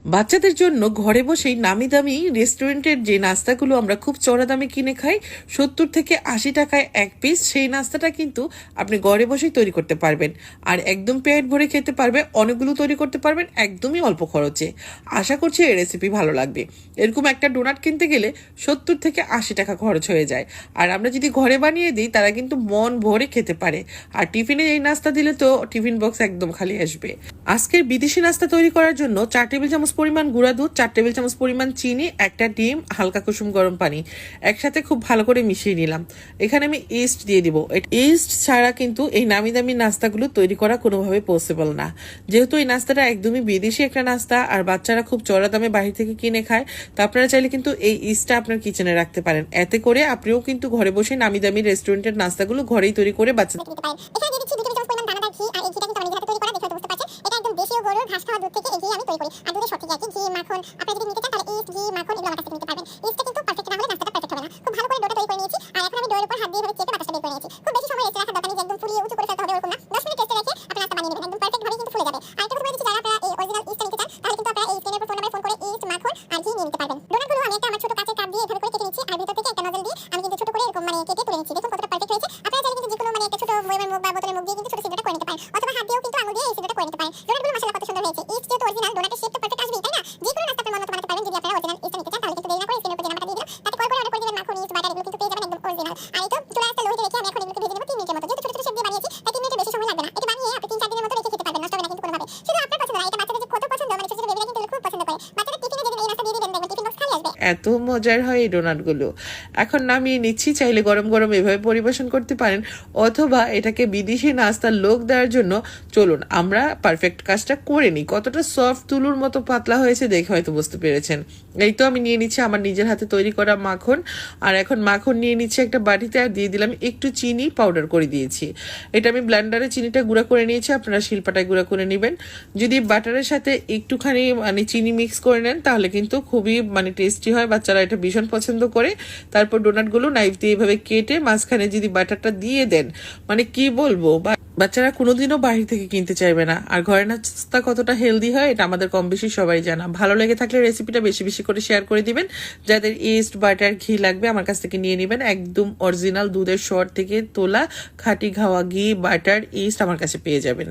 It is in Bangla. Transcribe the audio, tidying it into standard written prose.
বাচ্চাদের জন্য ঘরে বসেই নামি দামি রেস্টুরেন্টের যে নাস্তাগুলো আমরা খুব চড়া দামে কিনে খাই, 70 থেকে 80 টাকায় এক পিস, সেই নাস্তাটা কিন্তু আপনি ঘরে বসেই তৈরি করতে পারবেন। আর একদম পেট ভরে খেতে পারবে, অনেকগুলো তৈরি করতে পারবেন একদমই অল্প খরচে। আশা করছি এই রেসিপি ভালো লাগবে। এরকম একটা ডোনাট কিনতে গেলে 70 থেকে 80 টাকা খরচ হয়ে যায়, আর আমরা যদি ঘরে বানিয়ে দিই তারা কিন্তু মন ভরে খেতে পারে। আর টিফিনে এই নাস্তা দিলে তো টিফিন বক্স একদম খালি আসবে। আজকের বিদেশি নাস্তা তৈরি করার জন্য 4 টেবিল চামচ পরিমাণ গুঁড়া দুধ, 4 টেবিল চামচ পরিমাণ চিনি, একটা ডিম, হালকা কুসুম গরম পানি একসাথে খুব ভালো করে মিশিয়ে নিলাম। এখানে আমি ইস্ট দিয়ে দিব। ইস্ট ছাড়া কিন্তু এই নামি দামি নাস্তাগুলো তৈরি করা কোনোভাবে পসিবল না। যেহেতু এই নাস্তাটা একদমই বিদেশি একটা নাস্তা আর বাচ্চারা খুব চড়া দামে বাহির থেকে কিনে খায়, তো আপনারা চাইলে কিন্তু এই ইস্টটা আপনার কিচেনে রাখতে পারেন। এতে করে আপনিও কিন্তু ঘরে বসে নামি দামি রেস্টুরেন্টের নাস্তাগুলো ঘরেই তৈরি করে বাচ্চাদের দিতে পারেন। এখানে দিয়ে দিচ্ছি 2 টেবিল চামচ পরিমাণ দানাদার ঘি, আর এই ঘিটা কিন্তু আমি নিজে হাতে তৈরি করা, দেখে হয়তো বুঝতে পারছেন এটা একদম দেশীয় গরুর ঘাস খাওয়া দুধ থেকে এই ঘি আমি তৈরি করি। আর দুধের সঠিক একই ঘি, মাখন আপনারা যদি নিতে চান তাহলে ইস্ট, ঘি, মাখন এগুলো আমার কাছে নিতে পারবেন। ইস্টটা কিন্তু পারফেক্ট না হলে নাস্তাটা পারফেক্ট হবে না। খুব ভালো করে ডোটা তৈরি করে নিয়েছি, আর এখন আমি ডোর উপর হাত দিয়ে এভাবে চেপে বাতাসটা বের করে নিয়েছি। খুব বেশি সময় রেস্টে রাখার দরকার নেই যে একদম ফুলিয়ে উঁচু করে ফেলতে হবে, ওরকম না। 10 মিনিট রেস্টে রেখে আপনি নাস্তা বানিয়ে নেবেন, একদম পারফেক্ট ভাবে কিন্তু ফুলে যাবে। আর একটা কথা বলে দিচ্ছি, যারা আপনারা এই অরিজিনাল ইস্টটা নিতে চান তাহলে কিন্তু আপনারা এই স্ক্রিনের উপর ফোন নাম্বারে ফোন করে ইস্ট, মাখন আর ঘি নিয়ে নিতে পারবেন। ডোনাটগুলো আমি একটা আমার ছোট কাঁচের কাপ দিয়ে এভাবে করে কেটে নিচ্ছি, আর ভিতর থেকে একটা নজল দিয়ে আমি কিন্তু ছোট করে এরকম কেটে তুলে নিচ্ছি। দেখুন কতটা পারফেক্ট হয়েছে। আপনারা চাইলে কিন্তু যে কোনো একটা ছোট বয়মের মুখ বা বোতলের মুখ দিয়ে কিন্তু ছোট সিদ্ধটা করে নিতে পারেন, অথবা হাত দিয়েও কিন্তু আঙুল দিয়ে এই সিদ্ধটা করে নিতে পারেন। ডোনাটগুলো মাশাআল্লাহ কত সুন্দর হয়েছে। ইস্ট যেহেতু অরিজিনাল, ডোনাটের শেপ তো পারফেক্ট আসবেই, তাই না? যে কোনো নাস্তা আপনার মন মতো বানাতে পারবেন। যদি আপনারা অরিজিনাল ইস্টটা নিতে চান তাহলে কিন্তু দেরি না করে স্ক্রিনের উপর যে নাম্বারটা দিয়ে দিলাম তাতে কল করে অর্ডার করে দিবেন। মাখন, ইস্ট, বাটার এগুলো কিন্তু পেয়ে যাবেন একদম অরিজিনাল। আর এই তো চুলায় একটা লোহিতে রেখে আমি এখন এগুলোকে ভেজে নেব 3 মিনিটের মতো। যেহেতু ছোট ছোট শেপ দিয়ে বানিয়েছি তাই 3 মিনিটের বেশি সময় লাগবে না। এটা বানিয়ে আপনি 3-4 দিনের মতো রেখে খেতে পারবেন, নষ্ট হবে না কিন্তু কোনোভাবে। শুধু আপনার পছন্দ না, এটা বাচ্চাদের যে কত পছন্দ, ছোট ছোট বেবিরা কিন্তু এগুলো খুব পছন্দ করে। বাচ্চাদের টিফিনে যদি এই নাস্তা দিয়ে দিবেন দেখবেন টিফিন বক্স খালি আসবে। এত মজার হয় এই ডোনাটগুলো। এখন নামিয়ে নিচ্ছি, চাইলে গরম গরম এভাবে পরিবেশন করতে পারেন, অথবা এটাকে বিদেশি নাস্তার লোক দেওয়ার জন্য চলুন আমরা পারফেক্ট কাজটা করে নিই। কতটা সফট তুলুর মতো পাতলা হয়েছে দেখে হয়তো বুঝতে পেরেছেন। এই তো আমি নিয়ে নিচ্ছি আমার নিজের হাতে তৈরি করা মাখন, আর এখন মাখন নিয়ে নিচ্ছি একটা বাটিতে, আর দিয়ে দিলাম একটু চিনি পাউডার করে দিয়েছি। এটা আমি ব্লেন্ডারে চিনিটা গুঁড়া করে নিয়েছি, আপনারা শিলপাটায় গুঁড়া করে নেবেন। যদি বাটারের সাথে একটুখানি চিনি মিক্স করে নেন তাহলে কিন্তু খুবই টেস্টি হয়, বাচ্চারা এটা ভীষণ পছন্দ করে। তারপর ডোনাটগুলো নাইফ দিয়ে এভাবে কেটে মাঝখানে যদি বাটারটা দিয়ে দেন, কি বলবো, বাচ্চারা কোনোদিনও বাহির থেকে কিনতে চাইবে না। আর ঘরের নাস্তা কতটা হেলদি হয় এটা আমাদের কম বেশি সবাই জানা। ভালো লেগে থাকলে রেসিপিটা বেশি বেশি করে শেয়ার করে দিবেন। যাদের ইস্ট, বাটার, ঘি লাগবে আমার কাছ থেকে নিয়ে নেবেন। একদম অরিজিনাল দুধের সর থেকে তোলা খাঁটি ঘাওয়া ঘি, বাটার, ইস্ট আমার কাছে পেয়ে যাবেন।